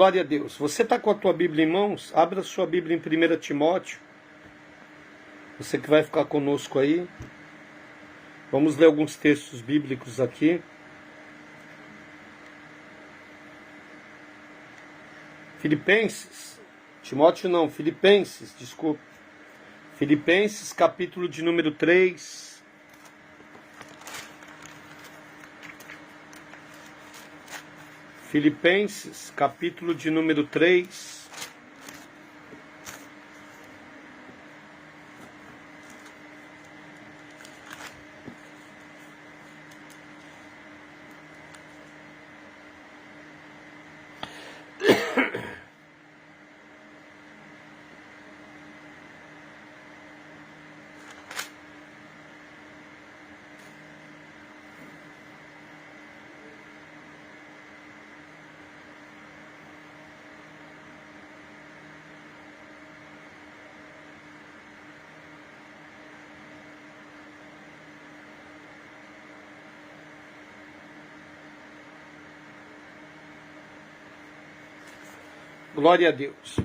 Glória a Deus. Você está com a tua Bíblia em mãos? Abra a sua Bíblia em 1 Timóteo. Você que vai ficar conosco aí. Vamos ler alguns textos bíblicos aqui. Filipenses. Timóteo não, Filipenses, desculpa. Filipenses, capítulo de número 3. Filipenses, capítulo de número 3. Glória a Deus.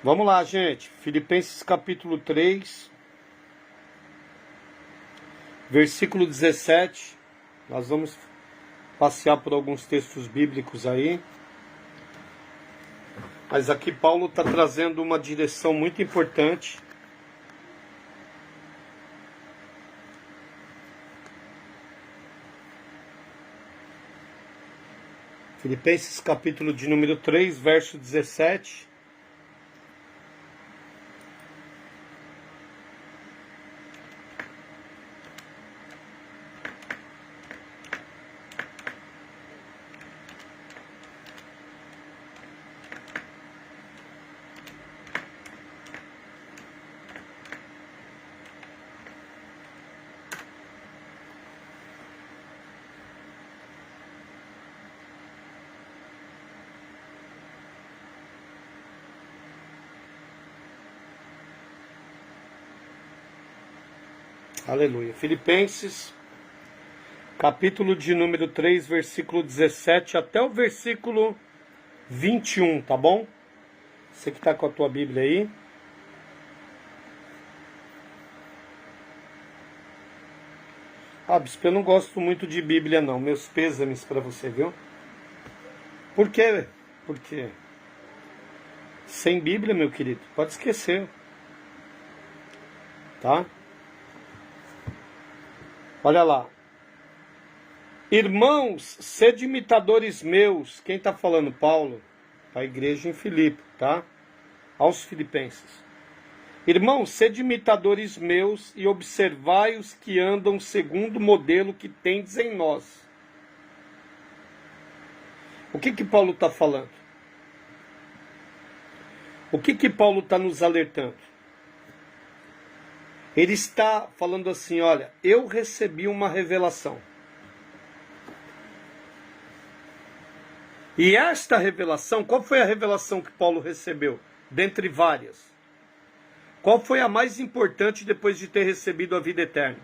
Vamos lá, gente. Filipenses capítulo 3, versículo 17. Nós vamos passear por alguns textos bíblicos aí. Mas aqui Paulo está trazendo uma direção muito importante. Filipenses capítulo de número 3, verso 17. Aleluia. Filipenses, capítulo de número 3, versículo 17 até o versículo 21, tá bom? Você que está com a tua Bíblia aí. Bispo, eu não gosto muito de Bíblia não. Meus pêsames para você, viu? Por quê? Porque sem Bíblia, meu querido, pode esquecer. Tá? Olha lá. Irmãos, sede imitadores meus. Quem está falando? Paulo. A igreja em Filipe, tá? Aos filipenses. Irmãos, sede imitadores meus e observai os que andam segundo o modelo que tendes em nós. O que Paulo está falando? O que Paulo está nos alertando? Ele está falando assim, olha, eu recebi uma revelação. E esta revelação, qual foi a revelação que Paulo recebeu? Dentre várias. Qual foi a mais importante depois de ter recebido a vida eterna?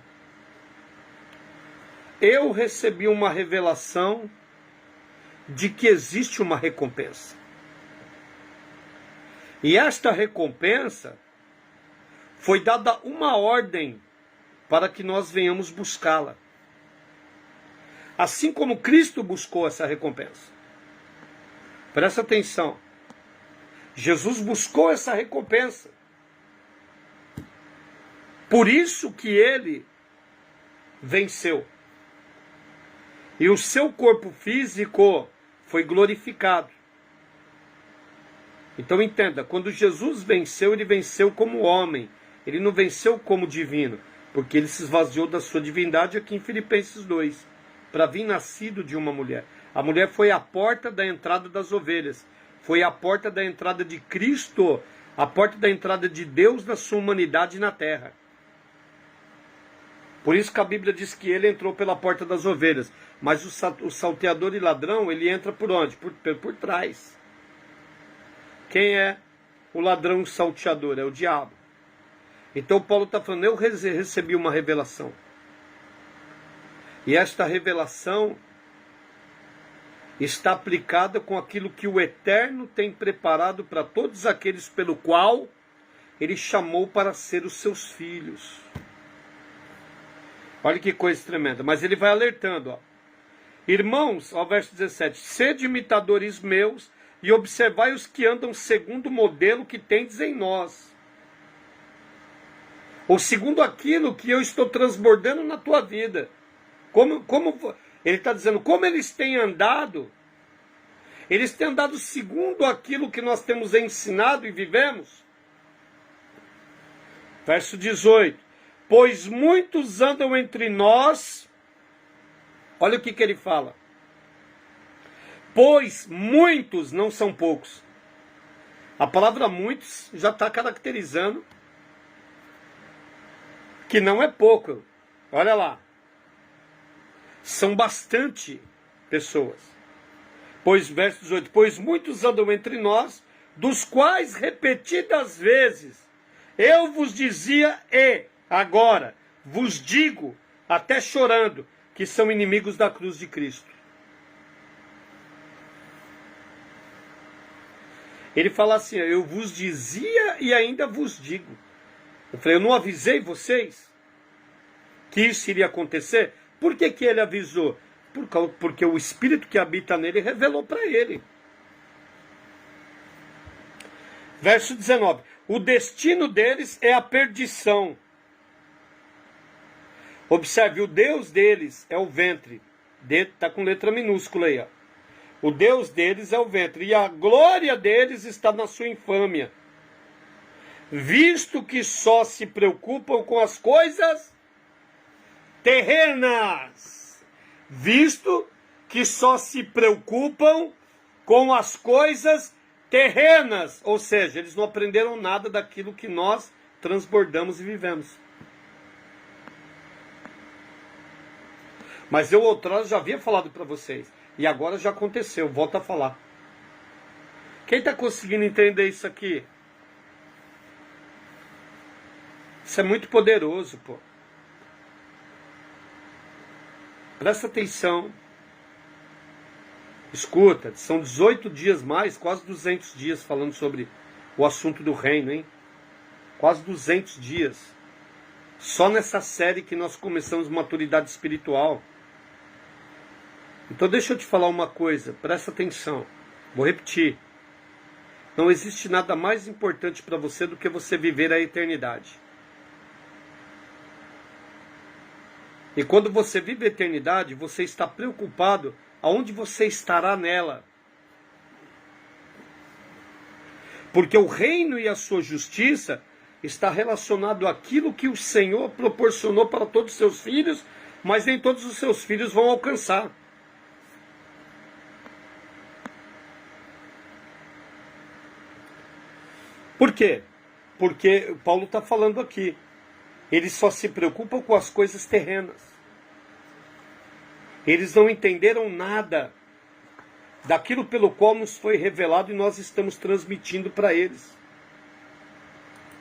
Eu recebi uma revelação de que existe uma recompensa. E esta recompensa foi dada uma ordem para que nós venhamos buscá-la. Assim como Cristo buscou essa recompensa. Presta atenção. Jesus buscou essa recompensa. Por isso que ele venceu. E o seu corpo físico foi glorificado. Então entenda, quando Jesus venceu, ele venceu como homem. Ele não venceu como divino, porque ele se esvaziou da sua divindade aqui em Filipenses 2, para vir nascido de uma mulher. A mulher foi a porta da entrada das ovelhas, foi a porta da entrada de Cristo, a porta da entrada de Deus na sua humanidade na terra. Por isso que a Bíblia diz que ele entrou pela porta das ovelhas, mas o salteador e ladrão, ele entra por onde? Por trás. Quem é o ladrão e o salteador? É o diabo. Então Paulo está falando, eu recebi uma revelação. E esta revelação está aplicada com aquilo que o Eterno tem preparado para todos aqueles pelo qual Ele chamou para ser os seus filhos. Olha que coisa tremenda. Mas ele vai alertando, ó. Irmãos, ao verso 17, sede imitadores meus e observai os que andam segundo o modelo que tendes em nós. Ou segundo aquilo que eu estou transbordando na tua vida. Ele está dizendo, como eles têm andado segundo aquilo que nós temos ensinado e vivemos. Verso 18, pois muitos andam entre nós, olha o que ele fala, pois muitos não são poucos. A palavra muitos já está caracterizando que não é pouco, olha lá, são bastante pessoas. Pois, verso 18, pois muitos andam entre nós, dos quais repetidas vezes eu vos dizia e agora vos digo, até chorando, que são inimigos da cruz de Cristo. Ele fala assim, eu vos dizia e ainda vos digo. Eu falei, eu não avisei vocês que isso iria acontecer? Por que ele avisou? Porque o Espírito que habita nele revelou para ele. Verso 19. O destino deles é a perdição. Observe, o Deus deles é o ventre. Está com letra minúscula aí. Ó. O Deus deles é o ventre. E a glória deles está na sua infâmia. Visto que só se preocupam com as coisas terrenas. Visto que só se preocupam com as coisas terrenas. Ou seja, eles não aprenderam nada daquilo que nós transbordamos e vivemos. Mas eu outrora já havia falado para vocês. E agora já aconteceu, volto a falar. Quem está conseguindo entender isso aqui? Isso é muito poderoso, pô. Presta atenção. Escuta, são 18 dias mais, quase 200 dias falando sobre o assunto do reino, hein? Quase 200 dias. Só nessa série que nós começamos maturidade espiritual. Então deixa eu te falar uma coisa, presta atenção. Vou repetir. Não existe nada mais importante para você do que você viver a eternidade. E quando você vive a eternidade, você está preocupado aonde você estará nela. Porque o reino e a sua justiça está relacionado àquilo que o Senhor proporcionou para todos os seus filhos, mas nem todos os seus filhos vão alcançar. Por quê? Porque Paulo está falando aqui. Eles só se preocupam com as coisas terrenas. Eles não entenderam nada daquilo pelo qual nos foi revelado e nós estamos transmitindo para eles.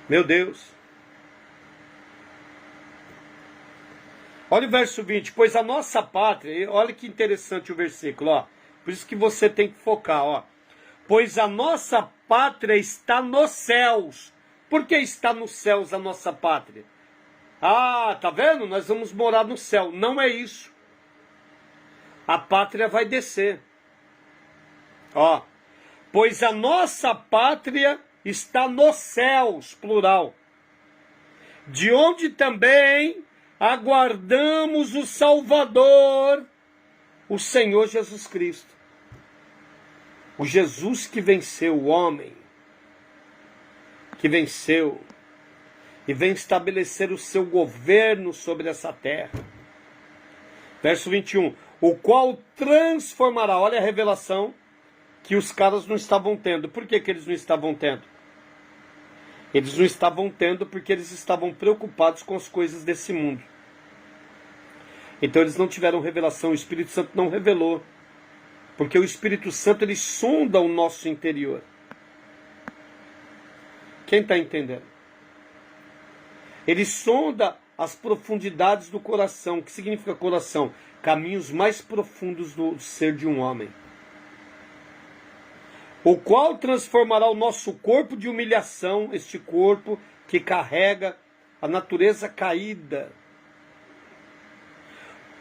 Meu Deus. Olha o verso 20. Pois a nossa pátria, olha que interessante o versículo, ó. Por isso que você tem que focar, ó. Pois a nossa pátria está nos céus. Por que está nos céus a nossa pátria? Ah, tá vendo? Nós vamos morar no céu. Não é isso. A pátria vai descer. Ó. Pois a nossa pátria está nos céus, plural. De onde também aguardamos o Salvador, o Senhor Jesus Cristo. O Jesus que venceu o homem, que venceu e vem estabelecer o seu governo sobre essa terra. Verso 21. O qual transformará, olha a revelação que os caras não estavam tendo. Por que eles não estavam tendo? Eles não estavam tendo porque eles estavam preocupados com as coisas desse mundo. Então eles não tiveram revelação, o Espírito Santo não revelou. Porque o Espírito Santo, ele sonda o nosso interior. Quem está entendendo? Ele sonda as profundidades do coração. O que significa coração? Caminhos mais profundos do ser de um homem. o qual transformará o nosso corpo de humilhação, este corpo que carrega a natureza caída,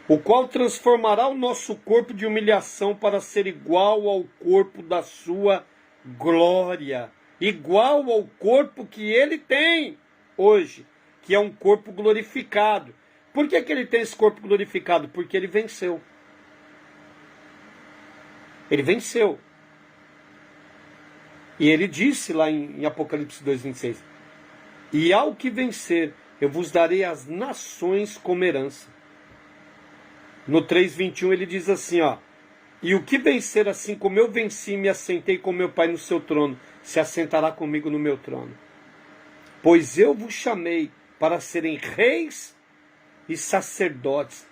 o qual transformará o nosso corpo de humilhação para ser igual ao corpo da sua glória, igual ao corpo que ele tem hoje, que é um corpo glorificado. Por que ele tem esse corpo glorificado? Porque ele venceu. Ele venceu. E ele disse lá em Apocalipse 2:26, e ao que vencer, eu vos darei as nações como herança. No 3:21 ele diz assim, ó, e o que vencer, assim como eu venci e me assentei com meu Pai no seu trono, se assentará comigo no meu trono. Pois eu vos chamei para serem reis e sacerdotes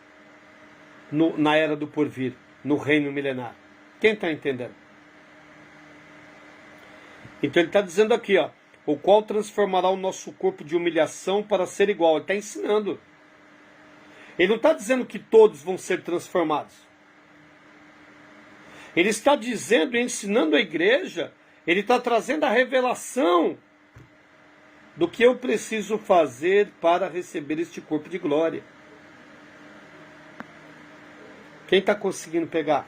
na era do porvir, no reino milenar. Quem está entendendo? Então ele está dizendo aqui, ó, o qual transformará o nosso corpo de humilhação para ser igual. Ele está ensinando. Ele não está dizendo que todos vão ser transformados. Ele está dizendo, ensinando a igreja, ele está trazendo a revelação do que eu preciso fazer para receber este corpo de glória. Quem está conseguindo pegar?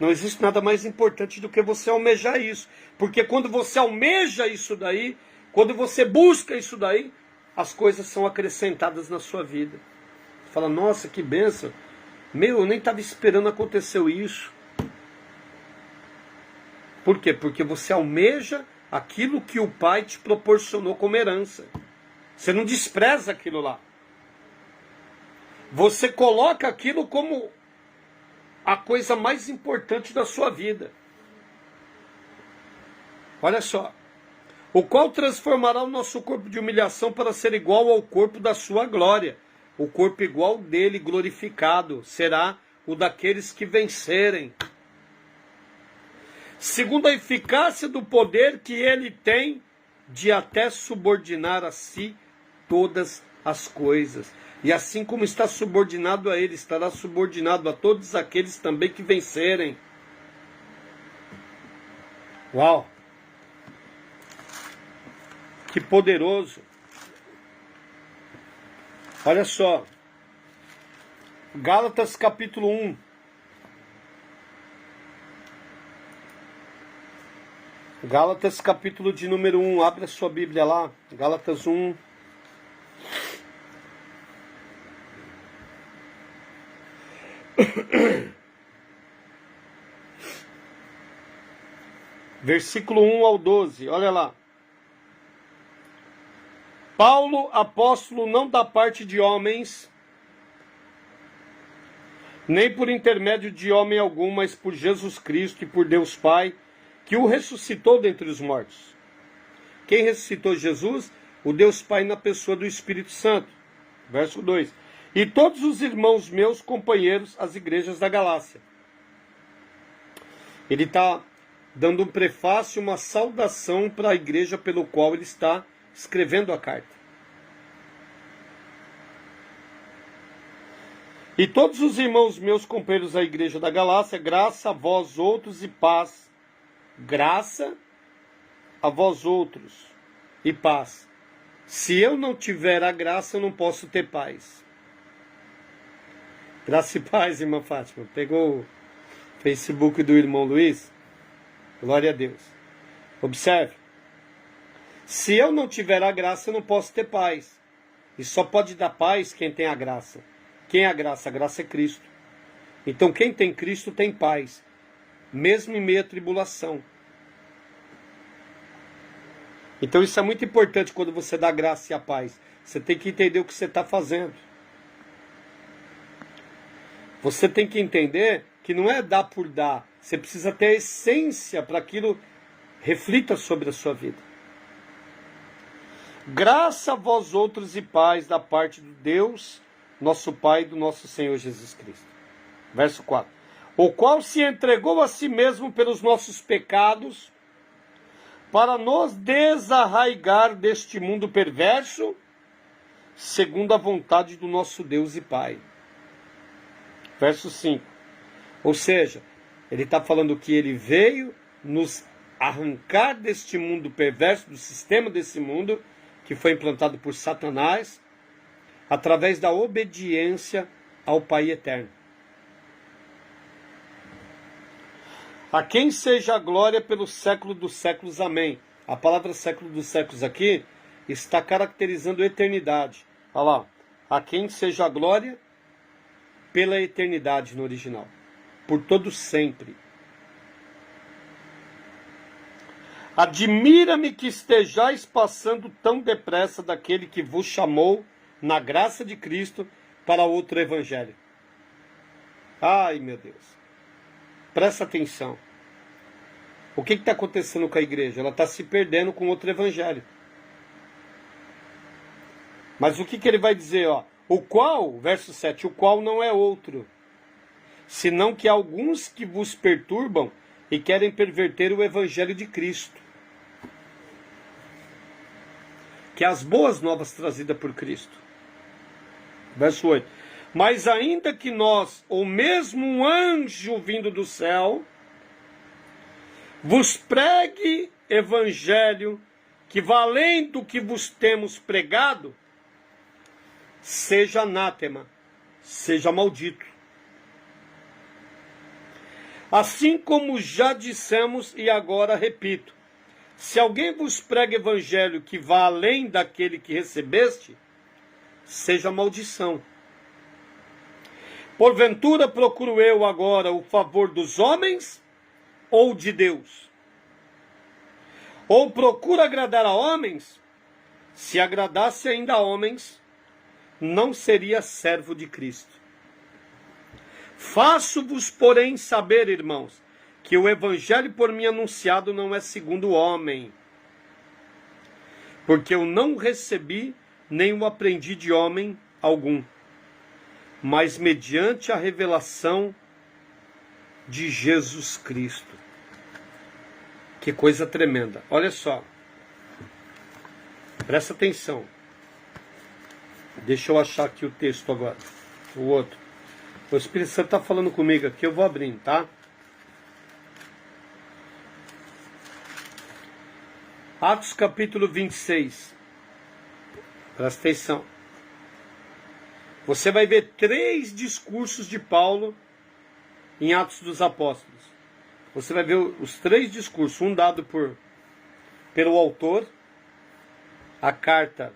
Não existe nada mais importante do que você almejar isso. Porque quando você almeja isso daí, quando você busca isso daí, as coisas são acrescentadas na sua vida. Você fala, nossa, que bênção. Meu, eu nem estava esperando acontecer isso. Por quê? Porque você almeja aquilo que o Pai te proporcionou como herança. Você não despreza aquilo lá. Você coloca aquilo como a coisa mais importante da sua vida. Olha só. O qual transformará o nosso corpo de humilhação para ser igual ao corpo da sua glória. O corpo igual dele, glorificado, será o daqueles que vencerem. Segundo a eficácia do poder que ele tem de até subordinar a si todas as coisas. E assim como está subordinado a ele, estará subordinado a todos aqueles também que vencerem. Uau! Que poderoso! Olha só. Gálatas capítulo 1. Gálatas capítulo de número 1. Abre a sua Bíblia lá. Gálatas 1. Versículo 1 ao 12, olha lá. Paulo, apóstolo, não da parte de homens, nem por intermédio de homem algum, mas por Jesus Cristo e por Deus Pai, que o ressuscitou dentre os mortos. Quem ressuscitou Jesus? O Deus Pai na pessoa do Espírito Santo. Verso 2. E todos os irmãos meus companheiros, as igrejas da Galácia. Ele está dando um prefácio, uma saudação para a igreja pelo qual ele está escrevendo a carta. E todos os irmãos meus companheiros da igreja da Galácia, graça a vós outros e paz. Graça a vós outros e paz. Se eu não tiver a graça, eu não posso ter paz. Graça e paz, irmã Fátima. Pegou o Facebook do irmão Luiz? Glória a Deus. Observe. Se eu não tiver a graça, eu não posso ter paz. E só pode dar paz quem tem a graça. Quem é a graça? A graça é Cristo. Então quem tem Cristo tem paz. Mesmo em meio à tribulação. Então isso é muito importante quando você dá a graça e a paz. Você tem que entender o que você está fazendo. Você tem que entender que não é dar por dar. Você precisa ter a essência para aquilo reflita sobre a sua vida. Graça a vós outros e paz da parte de Deus, nosso Pai e do nosso Senhor Jesus Cristo. Verso 4. O qual se entregou a si mesmo pelos nossos pecados, para nos desarraigar deste mundo perverso, segundo a vontade do nosso Deus e Pai. Verso 5. Ou seja, ele está falando que ele veio nos arrancar deste mundo perverso, do sistema desse mundo, que foi implantado por Satanás, através da obediência ao Pai eterno. A quem seja a glória pelo século dos séculos. Amém. A palavra século dos séculos aqui está caracterizando a eternidade. Olha lá. A quem seja a glória pela eternidade no original. Por todo sempre. Admira-me que estejais passando tão depressa daquele que vos chamou na graça de Cristo para outro evangelho. Ai, meu Deus. Presta atenção. O que está acontecendo com a igreja? Ela está se perdendo com outro evangelho. Mas o que ele vai dizer? Ó? O qual, verso 7, o qual não é outro, senão que há alguns que vos perturbam e querem perverter o evangelho de Cristo. Que é as boas novas trazidas por Cristo. Verso 8. Mas ainda que nós, ou mesmo um anjo vindo do céu, vos pregue evangelho que vá além do que vos temos pregado, seja anátema, seja maldito. Assim como já dissemos e agora repito, se alguém vos prega evangelho que vá além daquele que recebeste, seja maldição. Porventura procuro eu agora o favor dos homens ou de Deus? Ou procuro agradar a homens? Se agradasse ainda a homens, não seria servo de Cristo. Faço-vos, porém, saber, irmãos, que o evangelho por mim anunciado não é segundo o homem, porque eu não recebi nem o aprendi de homem algum, mas mediante a revelação de Jesus Cristo. Que coisa tremenda. Olha só. Presta atenção. Deixa eu achar aqui o texto agora. O outro. O Espírito Santo está falando comigo aqui, eu vou abrindo, tá? Atos capítulo 26. Presta atenção. Você vai ver 3 discursos de Paulo em Atos dos Apóstolos. Você vai ver os 3 discursos. Um dado pelo autor. A carta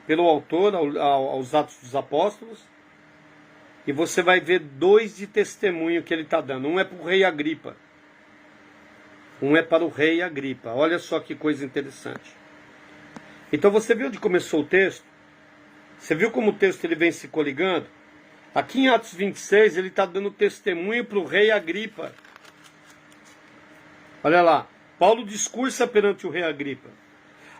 pelo autor aos Atos dos Apóstolos. E você vai ver 2 de testemunho que ele está dando. Um é para o rei Agripa. Um é para o rei Agripa. Olha só que coisa interessante. Então você viu onde começou o texto? Você viu como o texto ele vem se coligando? Aqui em Atos 26 ele está dando testemunho para o rei Agripa. Olha lá. Paulo discursa perante o rei Agripa.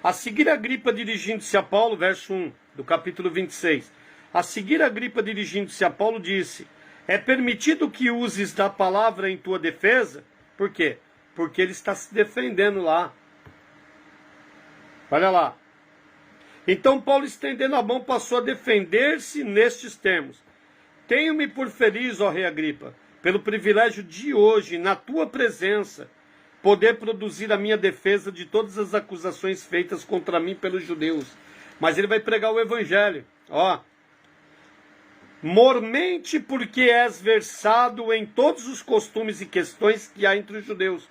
A seguir Agripa dirigindo-se a Paulo, verso 1 do capítulo 26. A seguir Agripa dirigindo-se a Paulo disse: é permitido que uses da palavra em tua defesa? Por quê? Porque ele está se defendendo lá. Olha lá. Então Paulo, estendendo a mão, passou a defender-se nestes termos: tenho-me por feliz, ó rei Agripa, pelo privilégio de hoje, na tua presença, poder produzir a minha defesa de todas as acusações feitas contra mim pelos judeus. Mas ele vai pregar o evangelho. Ó. Mormente porque és versado em todos os costumes e questões que há entre os judeus.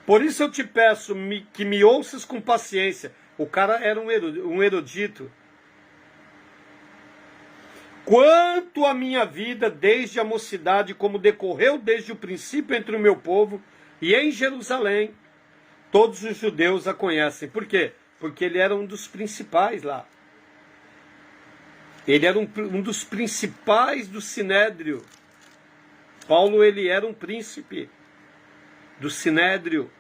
Por isso eu te peço que me ouças com paciência. O cara era um erudito. Quanto à minha vida desde a mocidade, como decorreu desde o princípio entre o meu povo e em Jerusalém, todos os judeus a conhecem. Por quê? Porque ele era um dos principais lá. Ele era um dos principais do Sinédrio. Paulo, ele era um príncipe do Sinédrio.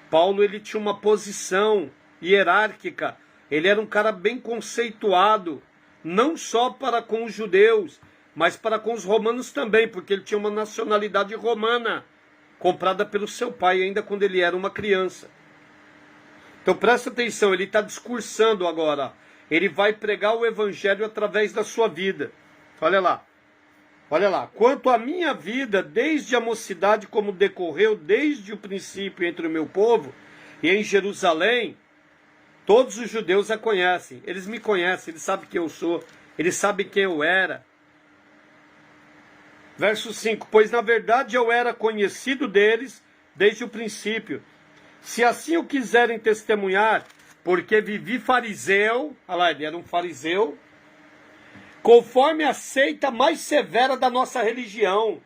Paulo, ele tinha uma posição hierárquica. Ele era um cara bem conceituado, não só para com os judeus, mas para com os romanos também, porque ele tinha uma nacionalidade romana, comprada pelo seu pai ainda quando ele era uma criança. Então presta atenção, ele está discursando agora. Ele vai pregar o evangelho através da sua vida. Olha lá. Olha lá. Quanto à minha vida, desde a mocidade, como decorreu desde o princípio entre o meu povo e em Jerusalém, todos os judeus a conhecem. Eles me conhecem, eles sabem quem eu sou, eles sabem quem eu era. Verso 5. Pois na verdade eu era conhecido deles desde o princípio. Se assim o quiserem testemunhar, porque vivi fariseu, olha lá, ele era um fariseu, conforme a seita mais severa da nossa religião,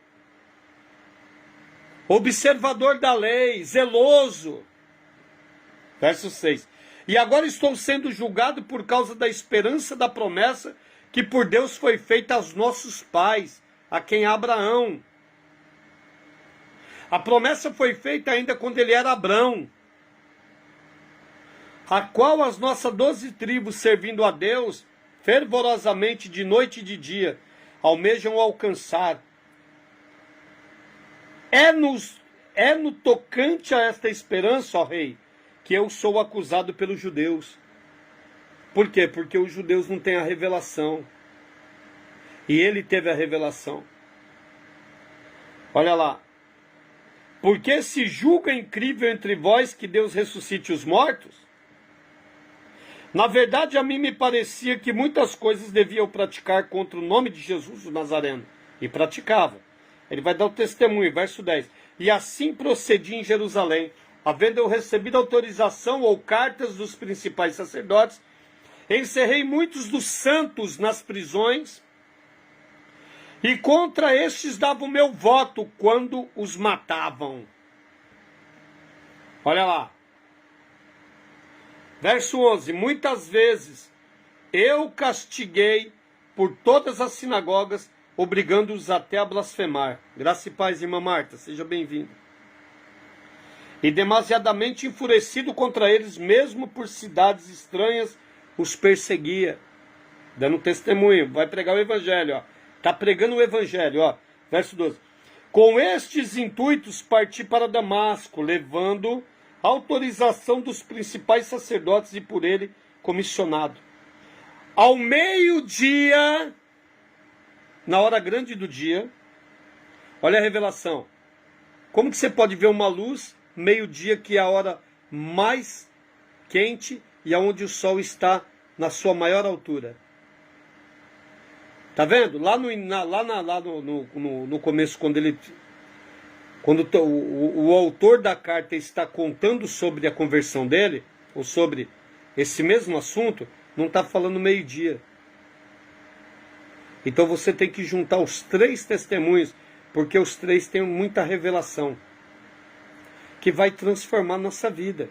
observador da lei, zeloso. Verso 6. E agora estou sendo julgado por causa da esperança da promessa que por Deus foi feita aos nossos pais, a quem Abraão. A promessa foi feita ainda quando ele era Abrão, a qual as nossas 12 tribos, servindo a Deus fervorosamente de noite e de dia, almejam alcançar. É no tocante a esta esperança, ó rei, que eu sou acusado pelos judeus. Por quê? Porque os judeus não têm a revelação. E ele teve a revelação. Olha lá. Porque se julga incrível entre vós que Deus ressuscite os mortos? Na verdade, a mim me parecia que muitas coisas deviam praticar contra o nome de Jesus o Nazareno. E praticava. Ele vai dar o testemunho, verso 10. E assim procedi em Jerusalém, havendo eu recebido autorização ou cartas dos principais sacerdotes, encerrei muitos dos santos nas prisões, e contra estes dava o meu voto quando os matavam. Olha lá. Verso 11. Muitas vezes eu castiguei por todas as sinagogas, obrigando-os até a blasfemar. Graça e paz, irmã Marta, seja bem-vinda. E demasiadamente enfurecido contra eles, mesmo por cidades estranhas, os perseguia. Dando testemunho, vai pregar o evangelho, ó. Está pregando o evangelho, ó. Verso 12. Com estes intuitos parti para Damasco, levando autorização dos principais sacerdotes e por ele comissionado. Ao meio-dia, na hora grande do dia, olha a revelação. Como que você pode ver uma luz, meio-dia, que é a hora mais quente e aonde o sol está na sua maior altura? Tá vendo? Lá no começo, quando o autor da carta está contando sobre a conversão dele, ou sobre esse mesmo assunto, não está falando meio-dia. Então você tem que juntar os 3 testemunhos, porque os 3 têm muita revelação, que vai transformar nossa vida.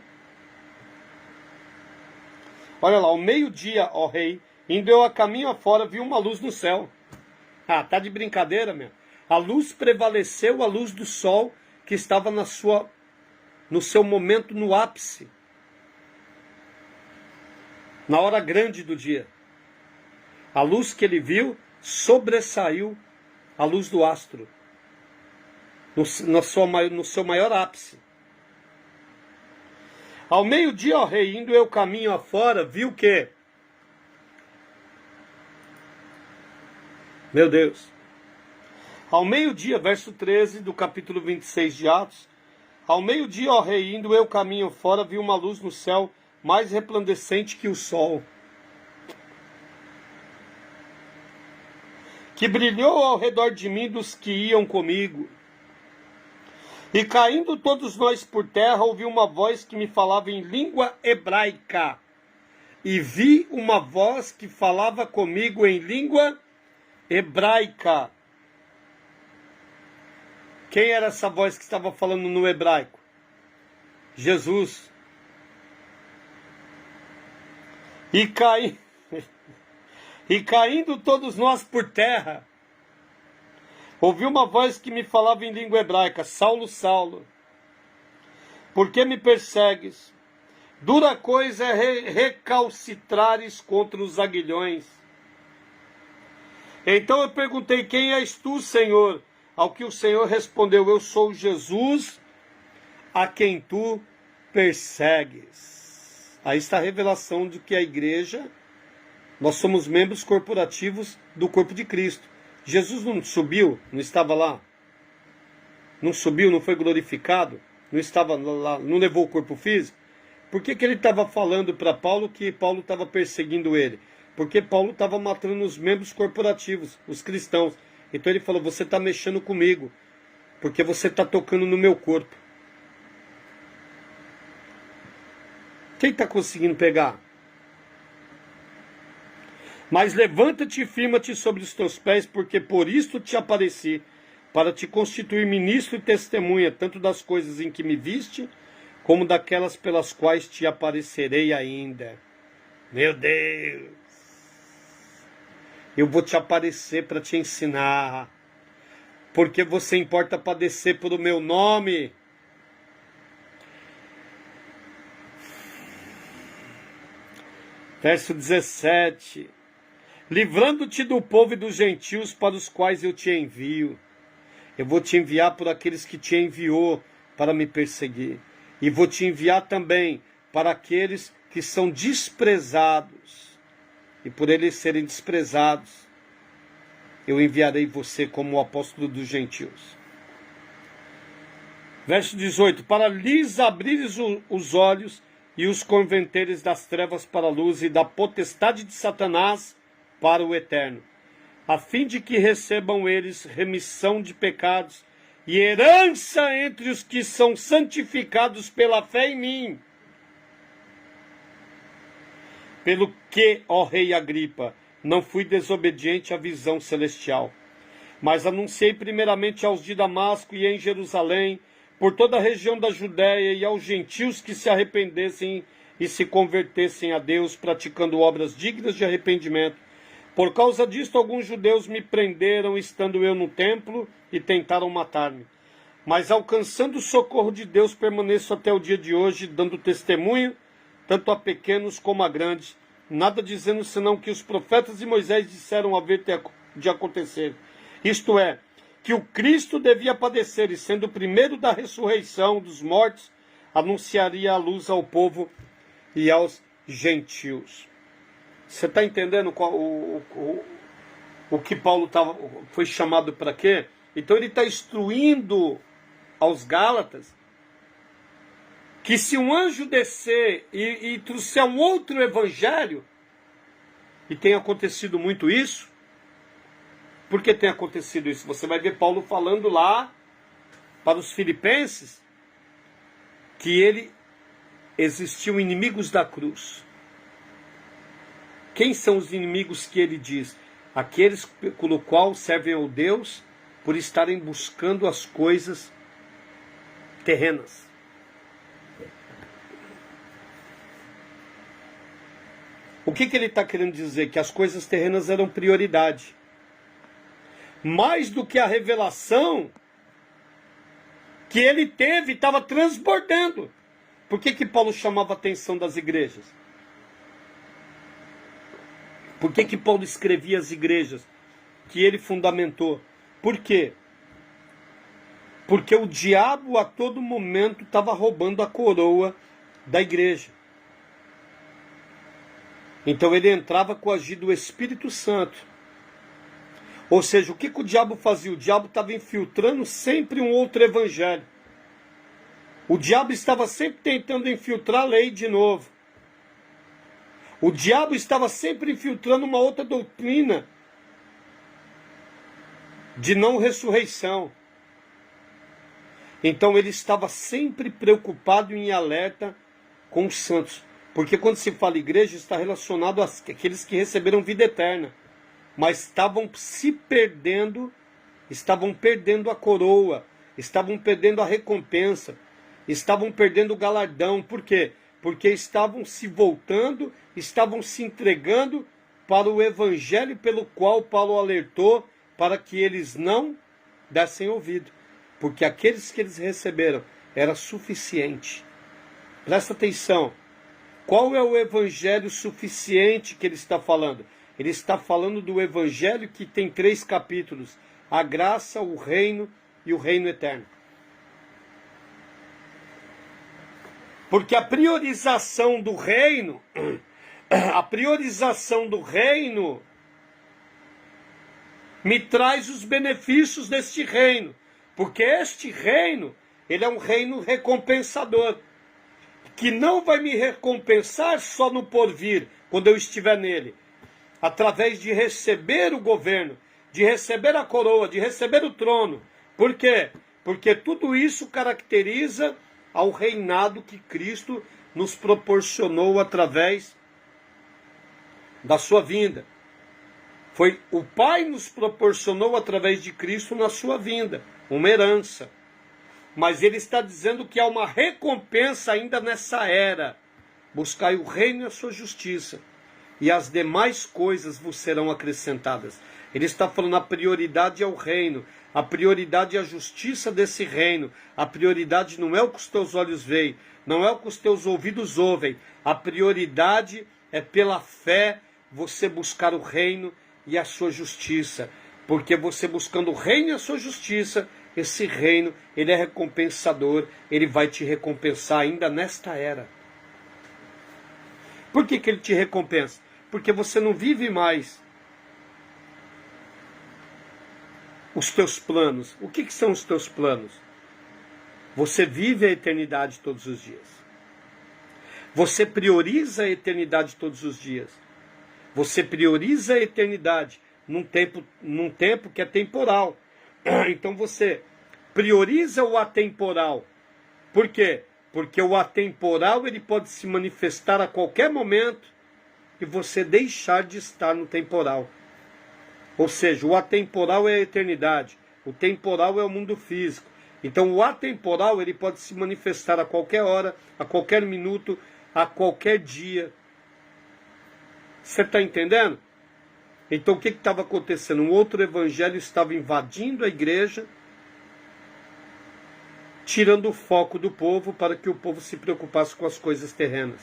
Olha lá, ao meio-dia, ó rei, indo eu a caminho afora, vi uma luz no céu. Ah, tá de brincadeira, meu. A luz prevaleceu, a luz do sol, que estava no seu momento, no ápice. Na hora grande do dia. A luz que ele viu sobressaiu a luz do astro. No seu maior ápice. Ao meio-dia, ó rei, indo eu caminho afora, vi o quê? Meu Deus. Ao meio-dia, verso 13 do capítulo 26 de Atos. Ao meio-dia, ó rei, indo eu caminho fora, vi uma luz no céu mais resplandecente que o sol, que brilhou ao redor de mim dos que iam comigo. E caindo todos nós por terra, ouvi uma voz que me falava em língua hebraica. E vi uma voz que falava comigo em língua hebraica. Quem era essa voz que estava falando no hebraico? Jesus. E caindo todos nós por terra, ouvi uma voz que me falava em língua hebraica: Saulo, Saulo, por que me persegues? Dura coisa é recalcitrares contra os aguilhões. Então eu perguntei: quem és tu, Senhor? Ao que o Senhor respondeu: eu sou Jesus, a quem tu persegues. Aí está a revelação de que a igreja, nós somos membros corporativos do corpo de Cristo. Jesus não subiu, não estava lá? Não subiu, não foi glorificado? Não estava lá, não levou o corpo físico? Por que ele estava falando para Paulo que Paulo estava perseguindo ele? Porque Paulo estava matando os membros corporativos, os cristãos. Então ele falou, você está mexendo comigo, porque você está tocando no meu corpo. Quem está conseguindo pegar? Mas levanta-te e firma-te sobre os teus pés, porque por isto te apareci, para te constituir ministro e testemunha, tanto das coisas em que me viste, como daquelas pelas quais te aparecerei ainda. Meu Deus! Eu vou te aparecer para te ensinar, porque você importa padecer por o meu nome. Verso 17. Livrando-te do povo e dos gentios para os quais eu te envio. Eu vou te enviar por aqueles que te enviou para me perseguir. E vou te enviar também para aqueles que são desprezados. E por eles serem desprezados, eu enviarei você como o apóstolo dos gentios. Verso 18. Para lhes abrires os olhos e os converteres das trevas para a luz e da potestade de Satanás para o eterno, a fim de que recebam eles remissão de pecados e herança entre os que são santificados pela fé em mim. Pelo que, ó rei Agripa, não fui desobediente à visão celestial, mas anunciei primeiramente aos de Damasco e em Jerusalém, por toda a região da Judéia e aos gentios que se arrependessem e se convertessem a Deus, praticando obras dignas de arrependimento. Por causa disto, alguns judeus me prenderam, estando eu no templo, e tentaram matar-me. Mas, alcançando o socorro de Deus, permaneço até o dia de hoje, dando testemunho, tanto a pequenos como a grandes, nada dizendo senão que os profetas de Moisés disseram haver de acontecer. Isto é, que o Cristo devia padecer, e sendo o primeiro da ressurreição dos mortos, anunciaria a luz ao povo e aos gentios. Você está entendendo o que Paulo foi chamado para quê? Então ele está instruindo aos Gálatas que se um anjo descer e trouxer um outro evangelho, e tem acontecido muito isso, por que tem acontecido isso? Você vai ver Paulo falando lá para os filipenses que existiam inimigos da cruz. Quem são os inimigos que ele diz? Aqueles pelo qual servem ao Deus por estarem buscando as coisas terrenas. O que ele está querendo dizer? Que as coisas terrenas eram prioridade. Mais do que a revelação que ele teve, estava transbordando. Por que Paulo chamava a atenção das igrejas? Por que Paulo escrevia as igrejas que ele fundamentou? Por quê? Porque o diabo a todo momento estava roubando a coroa da igreja. Então ele entrava com o agir do Espírito Santo. Ou seja, o que o diabo fazia? O diabo estava infiltrando sempre um outro evangelho. O diabo estava sempre tentando infiltrar a lei de novo. O diabo estava sempre infiltrando uma outra doutrina de não ressurreição. Então ele estava sempre preocupado e em alerta com os santos. Porque quando se fala igreja, está relacionado àqueles que receberam vida eterna. Mas estavam se perdendo, estavam perdendo a coroa, estavam perdendo a recompensa, estavam perdendo o galardão. Por quê? Porque estavam se voltando, estavam se entregando para o evangelho pelo qual Paulo alertou para que eles não dessem ouvido. Porque aqueles que eles receberam era suficiente. Presta atenção. Qual é o evangelho suficiente que ele está falando? Ele está falando do evangelho que tem 3 capítulos. A graça, o reino e o reino eterno. Porque a priorização do reino, me traz os benefícios deste reino, porque este reino, ele é um reino recompensador, que não vai me recompensar só no porvir, quando eu estiver nele, através de receber o governo, de receber a coroa, de receber o trono. Por quê? Porque tudo isso caracteriza ao reinado que Cristo nos proporcionou através da sua vinda. Foi o Pai nos proporcionou através de Cristo na sua vinda, uma herança. Mas ele está dizendo que há uma recompensa ainda nessa era. Buscai o reino e a sua justiça, e as demais coisas vos serão acrescentadas. Ele está falando a prioridade é o reino, a prioridade é a justiça desse reino. A prioridade não é o que os teus olhos veem, não é o que os teus ouvidos ouvem. A prioridade é pela fé você buscar o reino e a sua justiça. Porque você buscando o reino e a sua justiça, esse reino, ele é recompensador, ele vai te recompensar ainda nesta era. Por que ele te recompensa? Porque você não vive mais os teus planos. O que são os teus planos? Você vive a eternidade todos os dias. Você prioriza a eternidade todos os dias. Você prioriza a eternidade num tempo que é temporal. Então você prioriza o atemporal. Por quê? Porque o atemporal ele pode se manifestar a qualquer momento e você deixar de estar no temporal. Ou seja, o atemporal é a eternidade, o temporal é o mundo físico. Então o atemporal ele pode se manifestar a qualquer hora, a qualquer minuto, a qualquer dia. Você está entendendo? Então o que estava acontecendo? Um outro evangelho estava invadindo a igreja, tirando o foco do povo para que o povo se preocupasse com as coisas terrenas.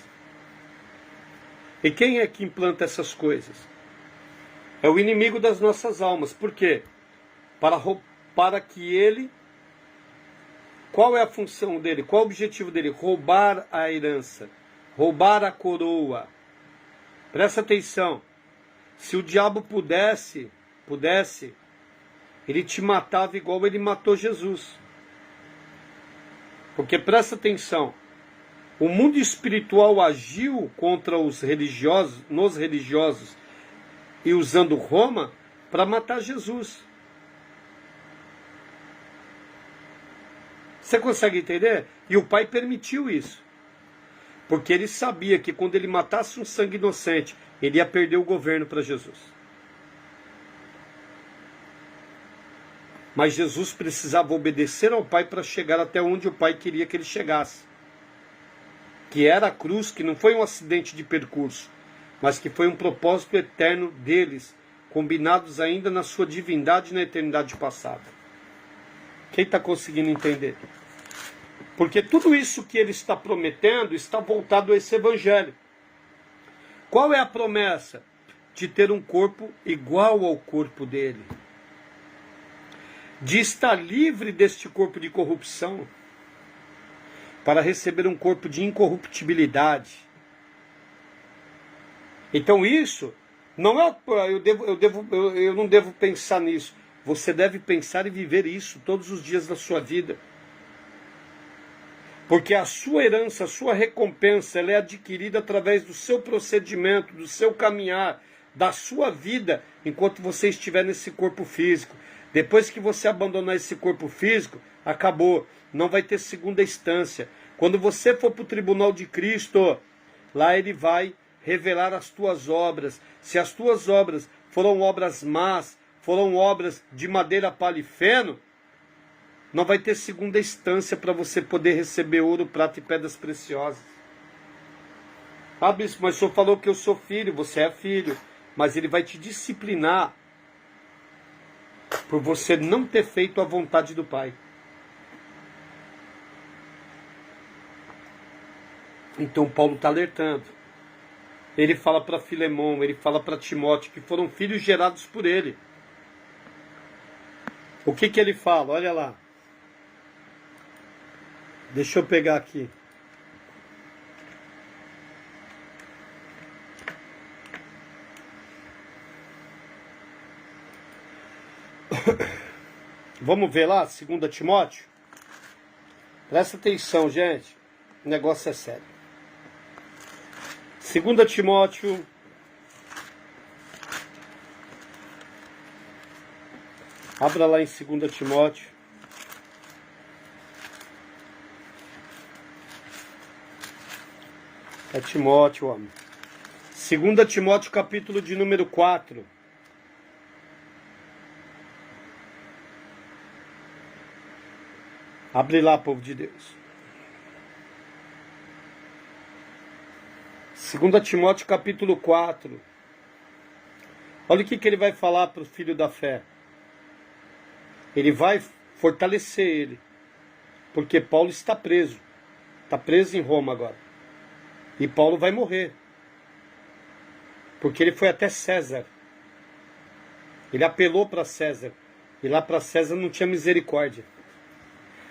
E quem é que implanta essas coisas? É o inimigo das nossas almas. Por quê? Para que ele... Qual é a função dele? Qual é o objetivo dele? Roubar a herança. Roubar a coroa. Presta atenção. Se o diabo pudesse, ele te matava igual ele matou Jesus. Porque presta atenção. O mundo espiritual agiu contra os religiosos, nos religiosos, e usando Roma para matar Jesus. Você consegue entender? E o Pai permitiu isso. Porque ele sabia que quando ele matasse um sangue inocente, ele ia perder o governo para Jesus. Mas Jesus precisava obedecer ao Pai para chegar até onde o Pai queria que ele chegasse. Que era a cruz, que não foi um acidente de percurso, mas que foi um propósito eterno deles, combinados ainda na sua divindade na eternidade passada. Quem está conseguindo entender? Porque tudo isso que ele está prometendo está voltado a esse evangelho. Qual é a promessa? De ter um corpo igual ao corpo dele. De estar livre deste corpo de corrupção, para receber um corpo de incorruptibilidade. Então isso não é eu não devo pensar nisso. Você deve pensar e viver isso todos os dias da sua vida. Porque a sua herança, a sua recompensa, ela é adquirida através do seu procedimento, do seu caminhar, da sua vida, enquanto você estiver nesse corpo físico. Depois que você abandonar esse corpo físico, acabou. Não vai ter segunda instância. Quando você for para o tribunal de Cristo, lá ele vai revelar as tuas obras. Se as tuas obras foram obras más, foram obras de madeira, palha e feno, não vai ter segunda instância para você poder receber ouro, prata e pedras preciosas. Ah, bispo, mas o senhor falou que eu sou filho, você é filho. Mas ele vai te disciplinar por você não ter feito a vontade do Pai. Então Paulo está alertando. Ele fala para Filemão, ele fala para Timóteo, que foram filhos gerados por ele. O que ele fala? Olha lá. Deixa eu pegar aqui. Vamos ver lá, 2 Timóteo? Presta atenção, gente. O negócio é sério. 2 Timóteo. Abra lá em 2 Timóteo. É Timóteo, homem. 2 Timóteo, capítulo de número 4. Abre lá, povo de Deus. 2 Timóteo, capítulo 4. Olha o que ele vai falar para o filho da fé. Ele vai fortalecer ele. Porque Paulo está preso. Está preso em Roma agora. E Paulo vai morrer. Porque ele foi até César. Ele apelou para César. E lá para César não tinha misericórdia.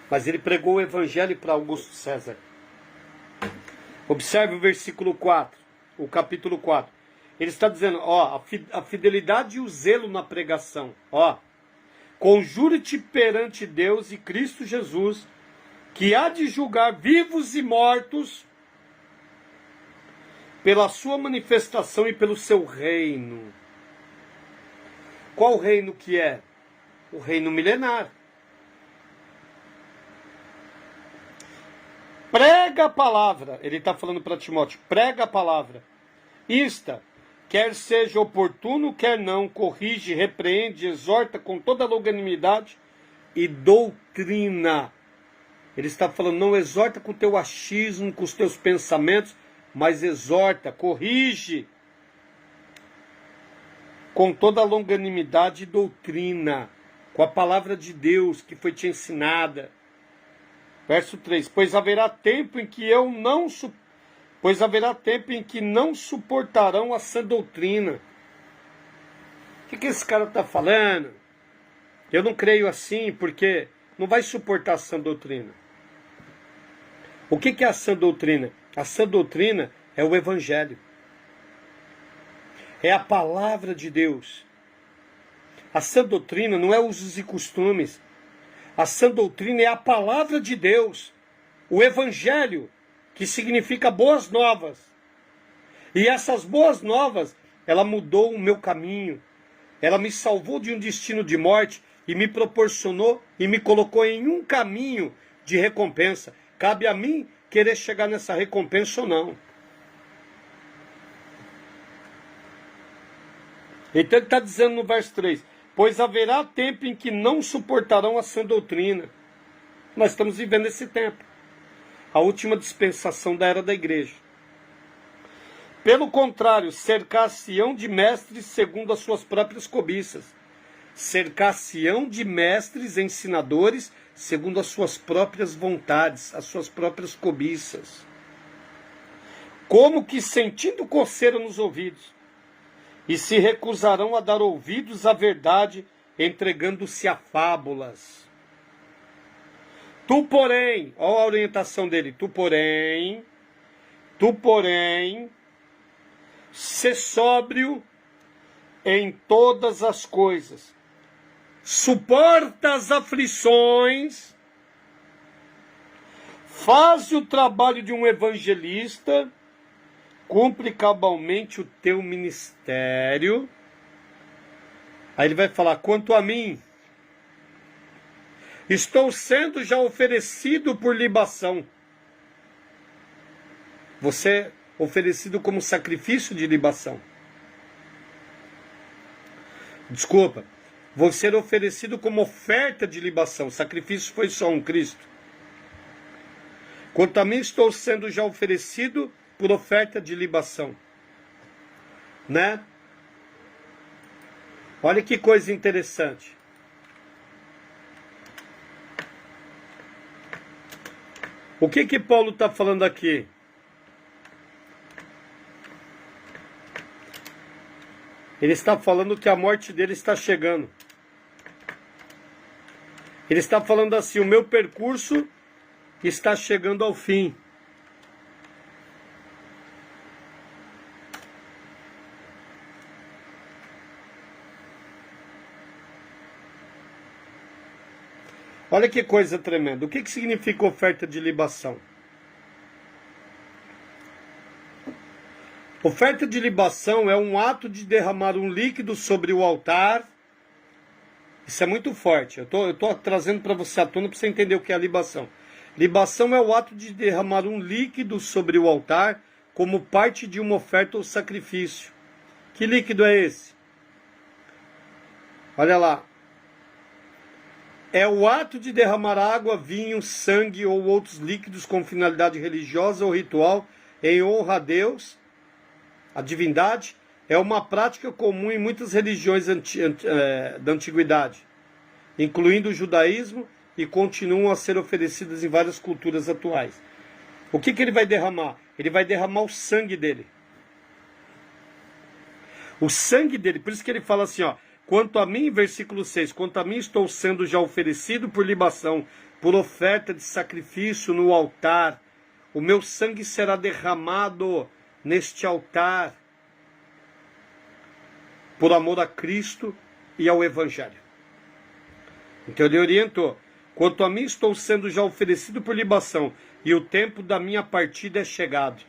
Mas ele pregou o evangelho para Augusto César. Observe o versículo 4. O capítulo 4. Ele está dizendo, ó, a fidelidade e o zelo na pregação. Ó. Conjure-te perante Deus e Cristo Jesus, que há de julgar vivos e mortos pela sua manifestação e pelo seu reino. Qual reino que é? O reino milenar. Prega a palavra. Ele está falando para Timóteo. Prega a palavra. Insta. Quer seja oportuno, quer não, corrige, repreende, exorta com toda longanimidade e doutrina. Ele está falando, não exorta com o teu achismo, com os teus pensamentos, mas exorta, corrige com toda longanimidade e doutrina, com a palavra de Deus que foi te ensinada. Verso 3, pois haverá tempo em que não suportarão a sã doutrina. O que esse cara está falando? Eu não creio assim, porque não vai suportar a sã doutrina. O que é a sã doutrina? A sã doutrina é o evangelho. É a palavra de Deus. A sã doutrina não é usos e costumes. A sã doutrina é a palavra de Deus. O evangelho, que significa boas novas. E essas boas novas, ela mudou o meu caminho. Ela me salvou de um destino de morte e me proporcionou e me colocou em um caminho de recompensa. Cabe a mim querer chegar nessa recompensa ou não. Então ele está dizendo no verso 3, pois haverá tempo em que não suportarão a sã doutrina. Nós estamos vivendo esse tempo. A última dispensação da era da igreja. Pelo contrário, cercar-se-ão de mestres segundo as suas próprias cobiças. Cercar-se-ão de mestres ensinadores segundo as suas próprias vontades, as suas próprias cobiças. Como que sentindo coceira nos ouvidos, e se recusarão a dar ouvidos à verdade, entregando-se a fábulas. Tu, porém, olha a orientação dele, tu, porém, sê sóbrio em todas as coisas. Suporta as aflições, faz o trabalho de um evangelista, cumpre cabalmente o teu ministério. Aí ele vai falar, quanto a mim, estou sendo já oferecido por libação. Você é oferecido como sacrifício de libação. Desculpa. Vou ser oferecido como oferta de libação. Sacrifício foi só um, Cristo. Quanto a mim, estou sendo já oferecido por oferta de libação. Né? Olha que coisa interessante. O que Paulo está falando aqui? Ele está falando que a morte dele está chegando. Ele está falando assim, o meu percurso está chegando ao fim. Olha que coisa tremenda. O que significa oferta de libação? Oferta de libação é um ato de derramar um líquido sobre o altar. Isso é muito forte. Eu tô trazendo para você à tona para você entender o que é a libação. Libação é o ato de derramar um líquido sobre o altar como parte de uma oferta ou sacrifício. Que líquido é esse? Olha lá. É o ato de derramar água, vinho, sangue ou outros líquidos com finalidade religiosa ou ritual em honra a Deus, a divindade. É uma prática comum em muitas religiões da antiguidade, incluindo o judaísmo, e continuam a ser oferecidas em várias culturas atuais. O que ele vai derramar? Ele vai derramar o sangue dele. O sangue dele, por isso que ele fala assim, ó, quanto a mim, versículo 6, quanto a mim estou sendo já oferecido por libação, por oferta de sacrifício no altar, o meu sangue será derramado neste altar, por amor a Cristo e ao Evangelho. Então ele orientou, quanto a mim estou sendo já oferecido por libação, e o tempo da minha partida é chegado.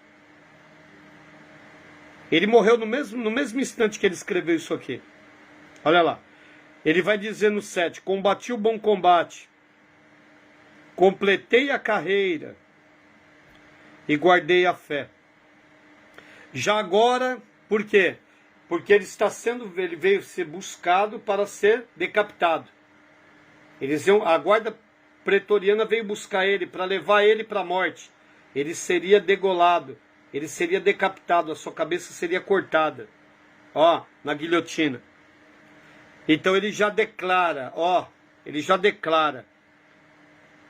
Ele morreu no mesmo instante que ele escreveu isso aqui. Olha lá. Ele vai dizer no 7, combati o bom combate, completei a carreira e guardei a fé. Já agora, por quê? Porque ele veio ser buscado para ser decapitado. A guarda pretoriana veio buscar ele para levar ele para a morte. Ele seria degolado, ele seria decapitado, a sua cabeça seria cortada, ó, na guilhotina. Então ele já declara,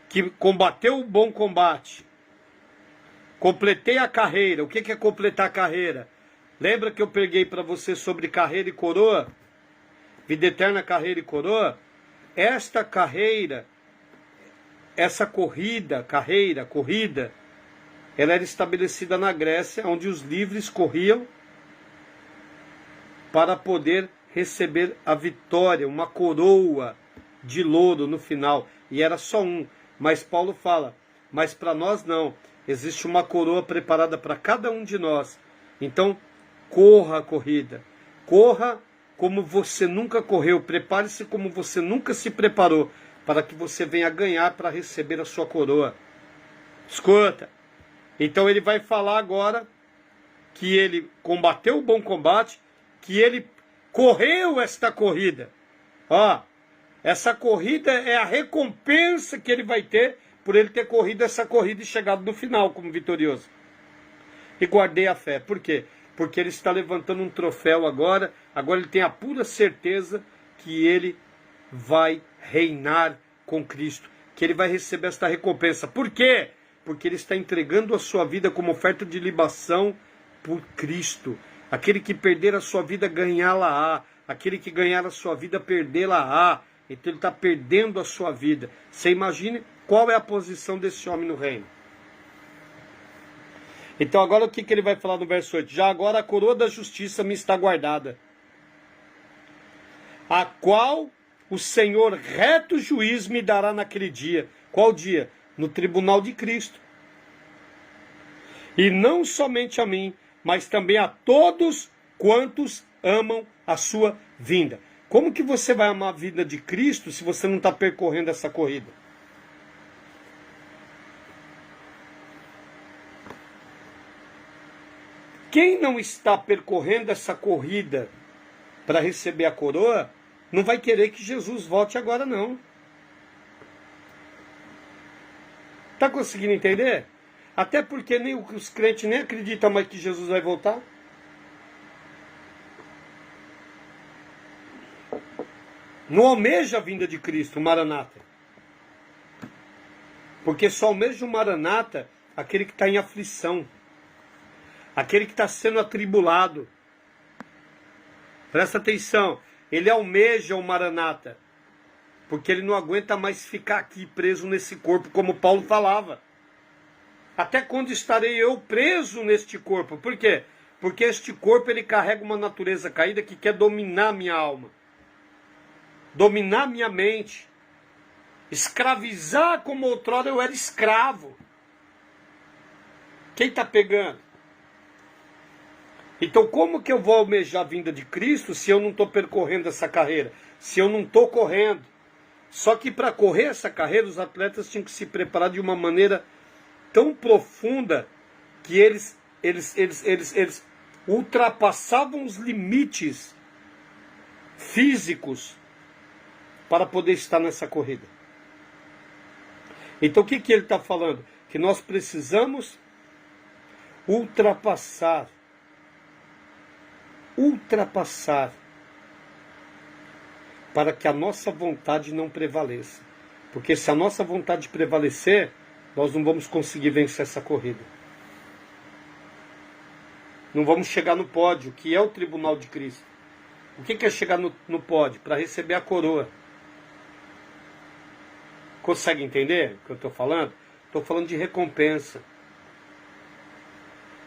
que combateu o bom combate, completei a carreira. O que é completar a carreira? Lembra que eu preguei para você sobre carreira e coroa? Vida eterna, carreira e coroa? Esta carreira, essa corrida, ela era estabelecida na Grécia, onde os livres corriam para poder receber a vitória, uma coroa de louro no final. E era só um. Mas Paulo fala, mas para nós não. Existe uma coroa preparada para cada um de nós. Então, corra a corrida. Corra como você nunca correu. Prepare-se como você nunca se preparou, para que você venha ganhar para receber a sua coroa. Escuta. Então ele vai falar agora que ele combateu o bom combate, que ele correu esta corrida. Ó, essa corrida é a recompensa que ele vai ter por ele ter corrido essa corrida e chegado no final como vitorioso. E guardei a fé. Por quê? Porque ele está levantando um troféu agora. Agora ele tem a pura certeza que ele vai reinar com Cristo, que ele vai receber esta recompensa. Por quê? Porque ele está entregando a sua vida como oferta de libação por Cristo. Aquele que perder a sua vida, ganhá-la-á. Aquele que ganhar a sua vida, perdê-la-á. Então ele está perdendo a sua vida. Você imagine qual é a posição desse homem no reino. Então agora o que ele vai falar no verso 8? Já agora a coroa da justiça me está guardada, a qual o Senhor reto juiz me dará naquele dia. Qual dia? No tribunal de Cristo. E não somente a mim, mas também a todos quantos amam a sua vinda. Como que você vai amar a vinda de Cristo se você não está percorrendo essa corrida? Quem não está percorrendo essa corrida para receber a coroa, não vai querer que Jesus volte agora, não. Está conseguindo entender? Até porque nem os crentes nem acreditam mais que Jesus vai voltar. Não almeja a vinda de Cristo, o Maranata. Porque só almeja o Maranata aquele que está em aflição. Aquele que está sendo atribulado. Presta atenção. Ele almeja o Maranata. Porque ele não aguenta mais ficar aqui preso nesse corpo, como Paulo falava. Até quando estarei eu preso neste corpo? Por quê? Porque este corpo ele carrega uma natureza caída que quer dominar minha alma. Dominar minha mente. Escravizar como outrora eu era escravo. Quem está pegando? Então como que eu vou almejar a vinda de Cristo se eu não estou percorrendo essa carreira? Se eu não estou correndo? Só que para correr essa carreira, os atletas tinham que se preparar de uma maneira tão profunda que eles ultrapassavam os limites físicos para poder estar nessa corrida. Então o que ele está falando? Que nós precisamos ultrapassar para que a nossa vontade não prevaleça. Porque se a nossa vontade prevalecer, nós não vamos conseguir vencer essa corrida. Não vamos chegar no pódio, que é o tribunal de Cristo. O que é chegar no pódio? Para receber a coroa. Consegue entender o que eu estou falando? Estou falando de recompensa.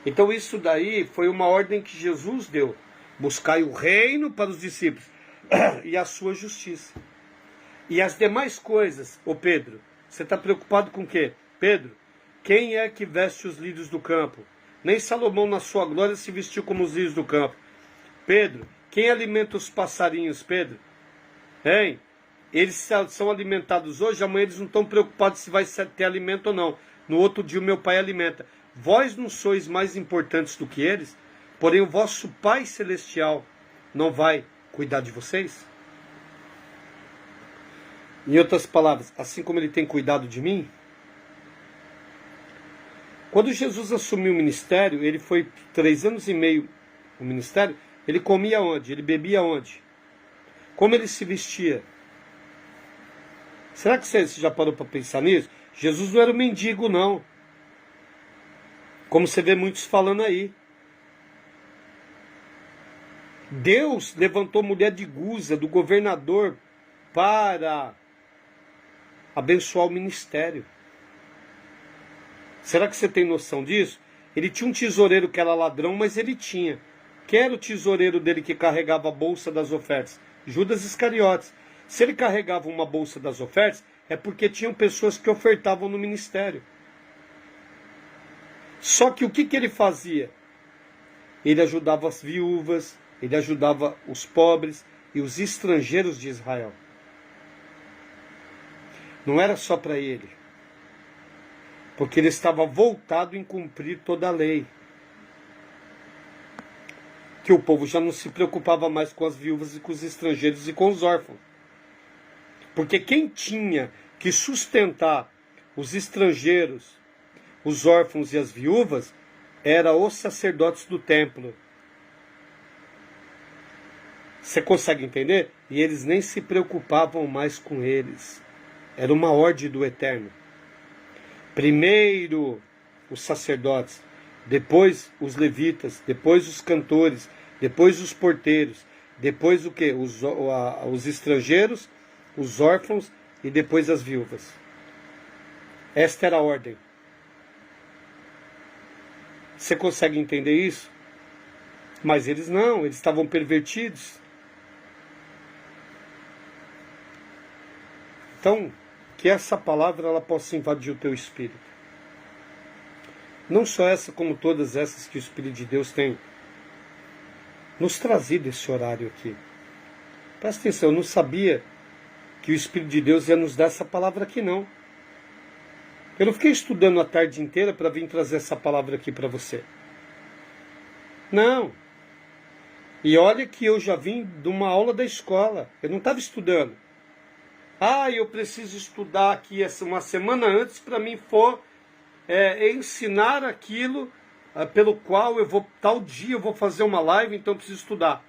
Então isso daí foi uma ordem que Jesus deu. Buscai o reino para os discípulos e a sua justiça. E as demais coisas, ô Pedro, você está preocupado com o quê? Pedro, quem é que veste os lírios do campo? Nem Salomão na sua glória se vestiu como os lírios do campo. Pedro, quem alimenta os passarinhos, Pedro? Hein? Eles são alimentados hoje, amanhã eles não estão preocupados se vai ter alimento ou não. No outro dia o meu pai alimenta. Vós não sois mais importantes do que eles, porém o vosso Pai Celestial não vai cuidar de vocês? Em outras palavras, assim como ele tem cuidado de mim. Quando Jesus assumiu o ministério, ele foi 3 anos e meio no ministério, ele comia onde? Ele bebia onde? Como ele se vestia? Será que você já parou para pensar nisso? Jesus não era um mendigo, não. Como você vê muitos falando aí. Deus levantou mulher de Guza, do governador, para abençoar o ministério. Será que você tem noção disso? Ele tinha um tesoureiro que era ladrão, mas ele tinha. Quem era o tesoureiro dele que carregava a bolsa das ofertas? Judas Iscariotes. Se ele carregava uma bolsa das ofertas, é porque tinham pessoas que ofertavam no ministério. Só que o que ele fazia? Ele ajudava as viúvas, ele ajudava os pobres e os estrangeiros de Israel. Não era só para ele. Porque ele estava voltado em cumprir toda a lei. Que o povo já não se preocupava mais com as viúvas e com os estrangeiros e com os órfãos. Porque quem tinha que sustentar os estrangeiros, os órfãos e as viúvas, eram os sacerdotes do templo. Você consegue entender? E eles nem se preocupavam mais com eles. Era uma ordem do Eterno. Primeiro os sacerdotes, depois os levitas, depois os cantores, depois os porteiros, depois o quê? Os estrangeiros, os órfãos e depois as viúvas. Esta era a ordem. Você consegue entender isso? Mas eles não, eles estavam pervertidos. Então, que essa palavra ela possa invadir o teu espírito. Não só essa, como todas essas que o Espírito de Deus tem nos trazido esse horário aqui. Presta atenção, eu não sabia que o Espírito de Deus ia nos dar essa palavra aqui, não. Eu não fiquei estudando a tarde inteira para vir trazer essa palavra aqui para você. Não. E olha que eu já vim de uma aula da escola. Eu não estava estudando. Eu preciso estudar aqui uma semana antes para mim ensinar aquilo pelo qual tal dia eu vou fazer uma live, então eu preciso estudar.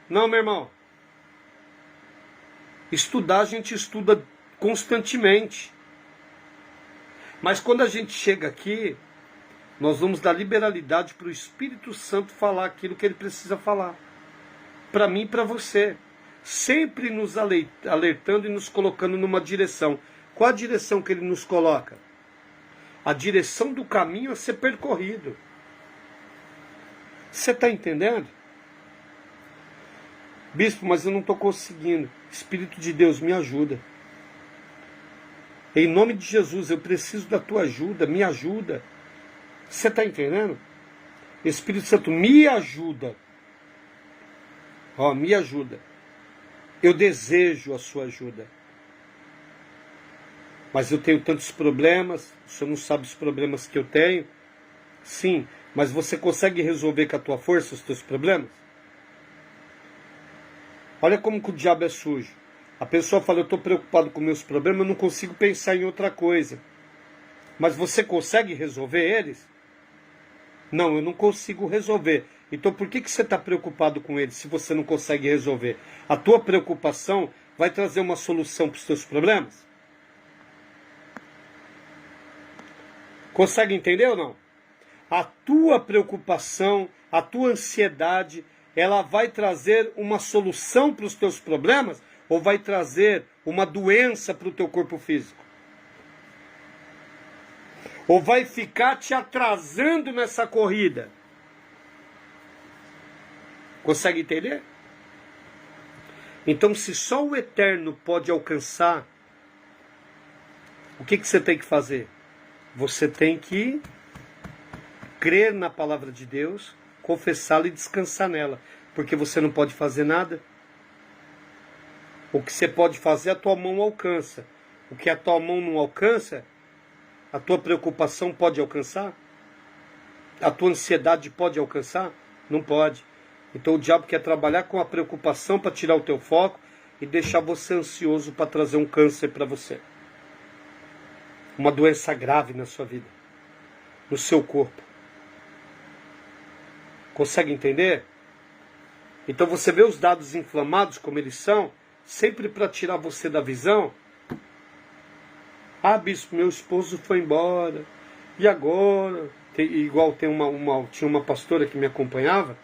Não, meu irmão. Estudar a gente estuda constantemente. Mas quando a gente chega aqui, nós vamos dar liberalidade para o Espírito Santo falar aquilo que ele precisa falar. Para mim e para você. Sempre nos alertando e nos colocando numa direção. Qual a direção que ele nos coloca? A direção do caminho a ser percorrido. Você está entendendo? Bispo, mas eu não estou conseguindo. Espírito de Deus, me ajuda. Em nome de Jesus, eu preciso da tua ajuda, me ajuda. Você está entendendo? Espírito Santo, me ajuda. Ó, me ajuda. Eu desejo a sua ajuda. Mas eu tenho tantos problemas, o senhor não sabe os problemas que eu tenho. Sim, mas você consegue resolver com a tua força os teus problemas? Olha como que o diabo é sujo. A pessoa fala, eu estou preocupado com meus problemas, eu não consigo pensar em outra coisa. Mas você consegue resolver eles? Não, eu não consigo resolver. Então por que você está preocupado com eles se você não consegue resolver? A tua preocupação vai trazer uma solução para os teus problemas? Consegue entender ou não? A tua preocupação, a tua ansiedade, ela vai trazer uma solução para os teus problemas ou vai trazer uma doença para o teu corpo físico? Ou vai ficar te atrasando nessa corrida? Consegue entender? Então, se só o Eterno pode alcançar, o que você tem que fazer? Você tem que crer na palavra de Deus, confessá-la e descansar nela. Porque você não pode fazer nada. O que você pode fazer, a tua mão alcança. O que a tua mão não alcança, a tua preocupação pode alcançar? A tua ansiedade pode alcançar? Não pode. Então o diabo quer trabalhar com a preocupação para tirar o teu foco e deixar você ansioso para trazer um câncer para você. Uma doença grave na sua vida, no seu corpo. Consegue entender? Então você vê os dados inflamados como eles são, sempre para tirar você da visão. Ah, bispo, meu esposo foi embora. E agora? Igual tinha uma pastora que me acompanhava,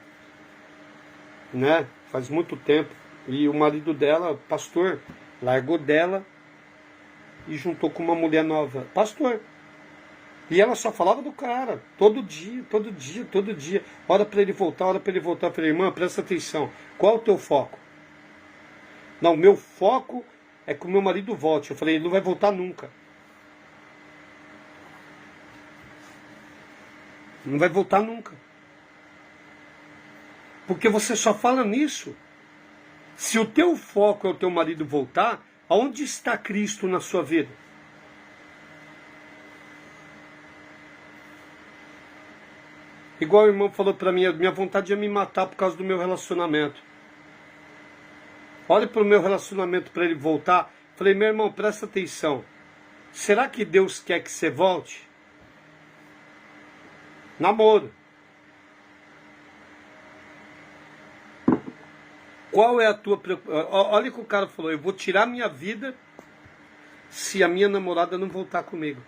né? Faz muito tempo. E o marido dela, pastor, largou dela e juntou com uma mulher nova, pastor. E ela só falava do cara, todo dia, todo dia, todo dia. Hora para ele voltar, hora para ele voltar. Eu falei, irmã, presta atenção. Qual é o teu foco? Não, meu foco é que o meu marido volte. Eu falei, ele não vai voltar nunca. Não vai voltar nunca. Porque você só fala nisso. Se o teu foco é o teu marido voltar, aonde está Cristo na sua vida? Igual o irmão falou para mim, minha vontade é me matar por causa do meu relacionamento. Olha para o meu relacionamento para ele voltar. Falei, meu irmão, presta atenção. Será que Deus quer que você volte? Namoro. Qual é a tua preocupação? Olha o que o cara falou, eu vou tirar minha vida se a minha namorada não voltar comigo.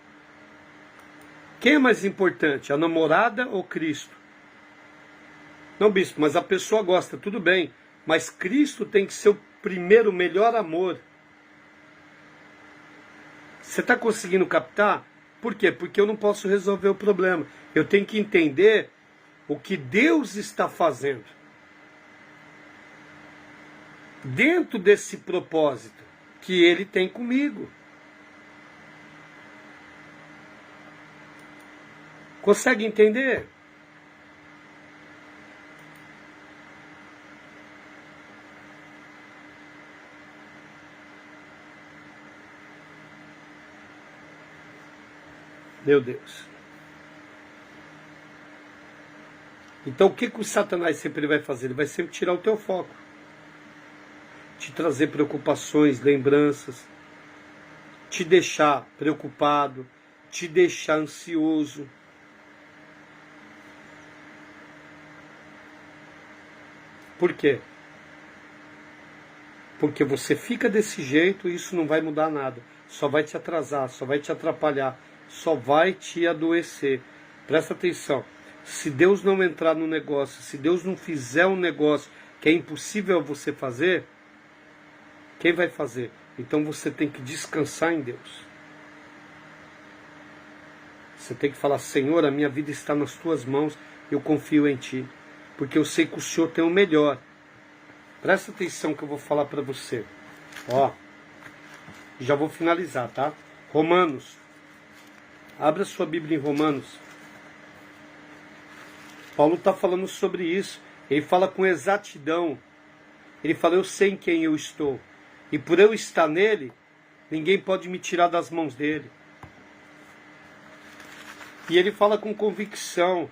Quem é mais importante, a namorada ou Cristo? Não, bispo, mas a pessoa gosta, tudo bem. Mas Cristo tem que ser o primeiro, o melhor amor. Você está conseguindo captar? Por quê? Porque eu não posso resolver o problema. Eu tenho que entender o que Deus está fazendo. Dentro desse propósito que Ele tem comigo. Consegue entender? Meu Deus. Então o que o Satanás sempre vai fazer? Ele vai sempre tirar o teu foco. Te trazer preocupações, lembranças. Te deixar preocupado. Te deixar ansioso. Por quê? Porque você fica desse jeito e isso não vai mudar nada. Só vai te atrasar, só vai te atrapalhar, só vai te adoecer. Presta atenção. Se Deus não entrar no negócio, se Deus não fizer um negócio que é impossível você fazer, quem vai fazer? Então você tem que descansar em Deus. Você tem que falar, Senhor, a minha vida está nas tuas mãos, eu confio em ti. Porque eu sei que o Senhor tem o melhor. Presta atenção que eu vou falar para você. Ó, já vou finalizar, tá? Romanos. Abra sua Bíblia em Romanos. Paulo está falando sobre isso. Ele fala com exatidão. Ele fala, eu sei em quem eu estou. E por eu estar nele, ninguém pode me tirar das mãos dele. E ele fala com convicção.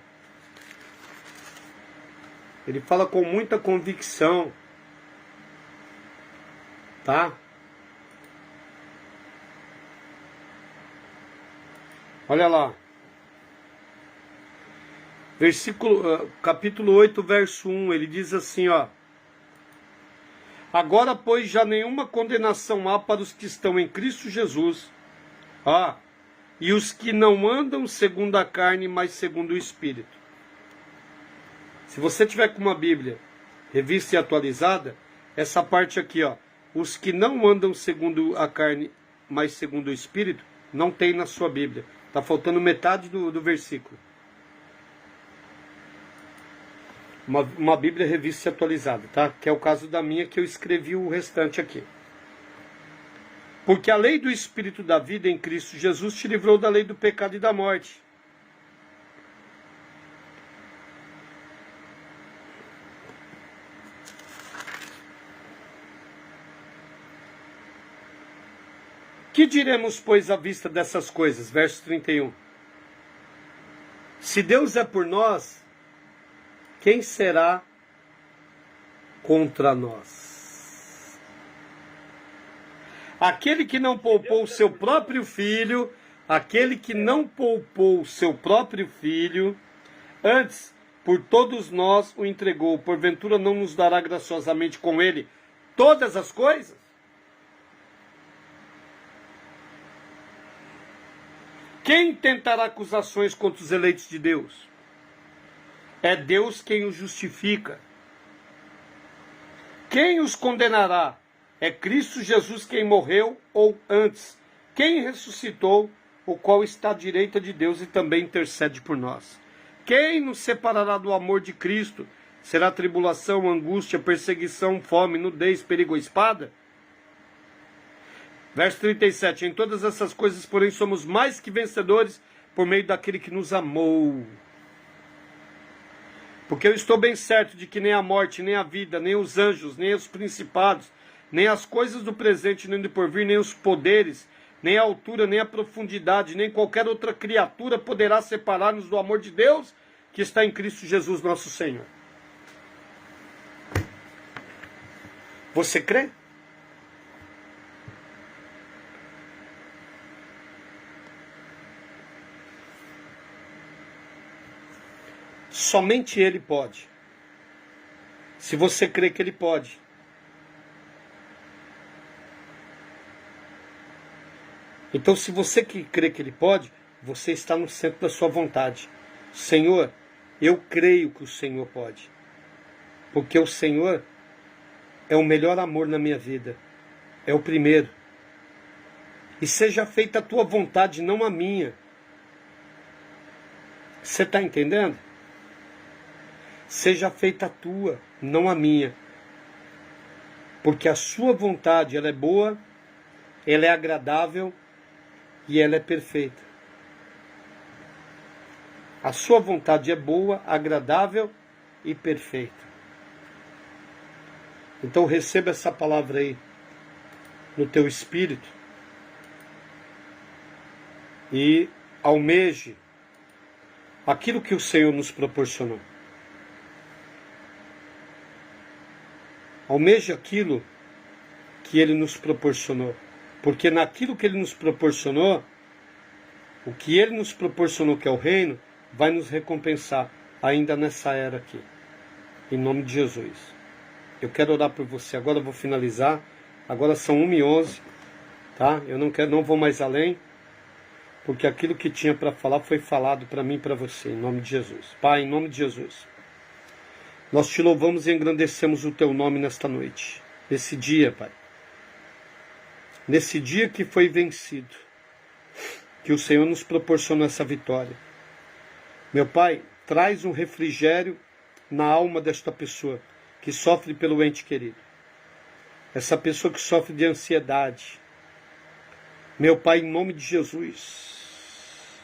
Ele fala com muita convicção. Tá? Olha lá. Capítulo 8, verso 1. Ele diz assim, ó. Agora, pois, já nenhuma condenação há para os que estão em Cristo Jesus. E os que não andam segundo a carne, mas segundo o Espírito. Se você tiver com uma Bíblia revista e atualizada, essa parte aqui, ó. Os que não andam segundo a carne, mas segundo o Espírito, não tem na sua Bíblia. Está faltando metade do versículo. Uma Bíblia revista e atualizada, tá? Que é o caso da minha, que eu escrevi o restante aqui. Porque a lei do Espírito da vida em Cristo Jesus te livrou da lei do pecado e da morte. Que diremos, pois, à vista dessas coisas? Verso 31. Se Deus é por nós, quem será contra nós? Aquele que não poupou o seu próprio filho, antes, por todos nós o entregou, porventura não nos dará graciosamente com ele todas as coisas? Quem tentará acusações contra os eleitos de Deus? É Deus quem os justifica. Quem os condenará? É Cristo Jesus quem morreu, ou antes, quem ressuscitou, o qual está à direita de Deus e também intercede por nós. Quem nos separará do amor de Cristo? Será tribulação, angústia, perseguição, fome, nudez, perigo ou espada? Verso 37. Em todas essas coisas, porém, somos mais que vencedores por meio daquele que nos amou. Porque eu estou bem certo de que nem a morte, nem a vida, nem os anjos, nem os principados, nem as coisas do presente, nem do porvir, nem os poderes, nem a altura, nem a profundidade, nem qualquer outra criatura poderá separar-nos do amor de Deus que está em Cristo Jesus nosso Senhor. Você crê? Somente Ele pode. Se você crê que Ele pode. Então, se você crê que Ele pode, você está no centro da sua vontade. Senhor, eu creio que o Senhor pode. Porque o Senhor é o melhor amor na minha vida. É o primeiro. E seja feita a tua vontade, não a minha. Você está entendendo? Seja feita a tua, não a minha. Porque a sua vontade, ela é boa, ela é agradável e ela é perfeita. A sua vontade é boa, agradável e perfeita. Então receba essa palavra aí no teu espírito e almeje aquilo que o Senhor nos proporcionou. Almeje aquilo que Ele nos proporcionou. Porque naquilo que Ele nos proporcionou, o que Ele nos proporcionou, que é o reino, vai nos recompensar ainda nessa era aqui. Em nome de Jesus. Eu quero orar por você. Agora eu vou finalizar. Agora são 1h11. Tá? Eu não vou mais além. Porque aquilo que tinha para falar foi falado para mim e para você. Em nome de Jesus. Pai, em nome de Jesus. Nós te louvamos e engrandecemos o teu nome nesta noite. Nesse dia, Pai. Nesse dia que foi vencido. Que o Senhor nos proporcionou essa vitória. Meu Pai, traz um refrigério na alma desta pessoa que sofre pelo ente querido. Essa pessoa que sofre de ansiedade. Meu Pai, em nome de Jesus,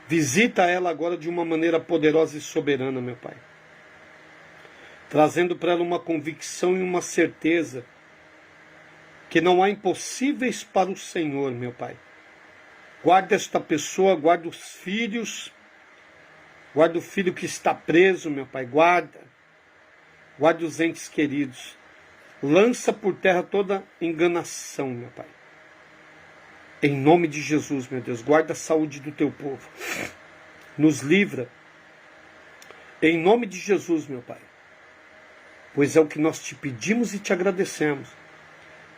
visita ela agora de uma maneira poderosa e soberana, meu Pai. Trazendo para ela uma convicção e uma certeza que não há impossíveis para o Senhor, meu Pai. Guarda esta pessoa, guarda os filhos, guarda o filho que está preso, meu Pai, guarda os entes queridos. Lança por terra toda enganação, meu Pai. Em nome de Jesus, meu Deus, guarda a saúde do teu povo. Nos livra. Em nome de Jesus, meu Pai. Pois é o que nós te pedimos e te agradecemos.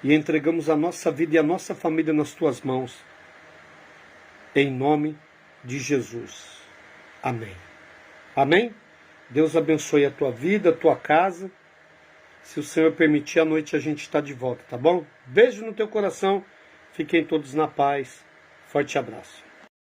E entregamos a nossa vida e a nossa família nas tuas mãos. Em nome de Jesus. Amém. Amém? Deus abençoe a tua vida, a tua casa. Se o Senhor permitir, à noite a gente está de volta, tá bom? Beijo no teu coração. Fiquem todos na paz. Forte abraço.